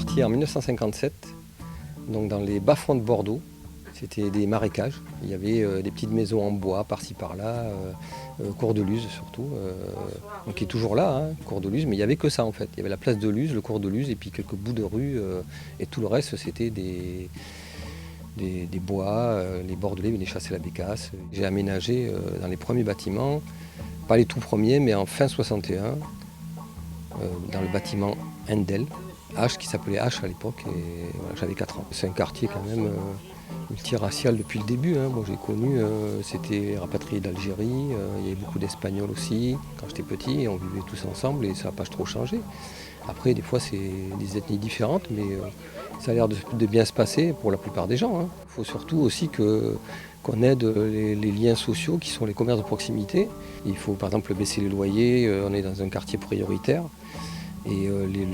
quartier en 1957, donc dans les bas-fonds de Bordeaux. C'était des marécages. Il y avait des petites maisons en bois par-ci par-là, cours de Luz surtout, donc qui est toujours là, hein, cours de Luz, mais il n'y avait que ça en fait. Il y avait la place de Luz, le cours de Luz et puis quelques bouts de rue, et tout le reste c'était des bois, les Bordelais venaient chasser la bécasse. J'ai aménagé dans les premiers bâtiments, pas les tout premiers, mais en fin 61, dans le bâtiment Endel, H qui s'appelait H à l'époque, et voilà, j'avais 4 ans. C'est un quartier quand même multiracial depuis le début. Hein. Bon, j'ai connu, c'était rapatrié d'Algérie, il y avait beaucoup d'Espagnols aussi quand j'étais petit, et on vivait tous ensemble et ça n'a pas trop changé. Après, des fois, c'est des ethnies différentes, mais ça a l'air de bien se passer pour la plupart des gens. Il faut surtout aussi qu'on aide les liens sociaux qui sont les commerces de proximité. Il faut par exemple baisser les loyers, on est dans un quartier prioritaire, et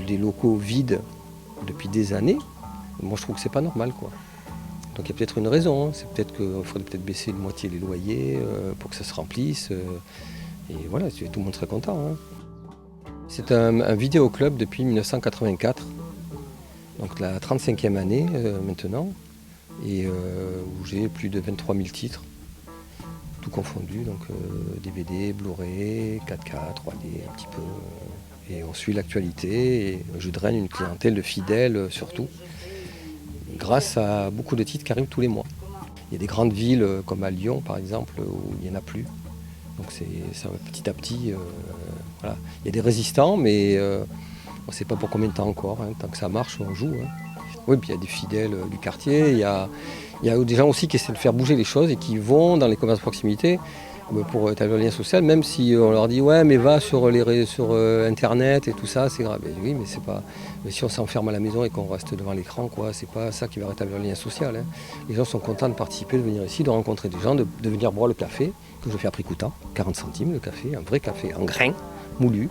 les locaux vides depuis des années, moi je trouve que c'est pas normal, quoi. Donc il y a peut-être une raison, hein. C'est peut-être qu'il faudrait peut-être baisser de moitié les loyers pour que ça se remplisse. Et voilà, tout le monde serait content. Hein. C'est un vidéoclub depuis 1984, donc la 35e année maintenant, et où j'ai plus de 23 000 titres, tout confondu, donc DVD, Blu-ray, 4K, 3D un petit peu. Et on suit l'actualité et je draine une clientèle de fidèles surtout, grâce à beaucoup de titres qui arrivent tous les mois. Il y a des grandes villes comme à Lyon par exemple où il n'y en a plus. Donc c'est petit à petit, voilà. Il y a des résistants, mais on ne sait pas pour combien de temps encore. Hein. Tant que ça marche, on joue. Hein. Oui, puis il y a des fidèles du quartier. Il y a des gens aussi qui essaient de faire bouger les choses et qui vont dans les commerces de proximité pour établir le lien social, même si on leur dit ouais mais va sur internet et tout ça, c'est grave. Et oui, mais c'est pas. Mais si on s'enferme à la maison et qu'on reste devant l'écran, quoi, c'est pas ça qui va rétablir le lien social. Hein. Les gens sont contents de participer, de venir ici, de rencontrer des gens, de venir boire le café, que je fais à prix coûtant, 40 centimes le café, un vrai café en grains, moulu.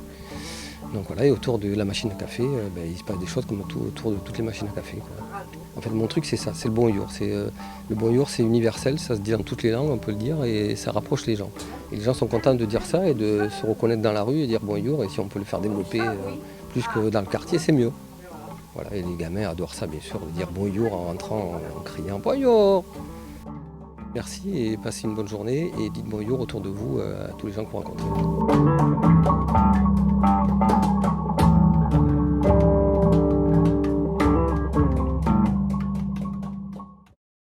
Donc voilà, et autour de la machine à café, il se passe des choses comme autour de toutes les machines à café, quoi. En fait, mon truc, c'est ça, c'est le bonjour. Le bonjour, c'est universel, ça se dit dans toutes les langues, on peut le dire, et ça rapproche les gens. Et les gens sont contents de dire ça et de se reconnaître dans la rue et dire bonjour, et si on peut le faire développer plus que dans le quartier, c'est mieux. Voilà, et les gamins adorent ça, bien sûr, de dire bonjour en rentrant, en criant bonjour. Merci et passez une bonne journée, et dites bonjour autour de vous à tous les gens que vous rencontrez.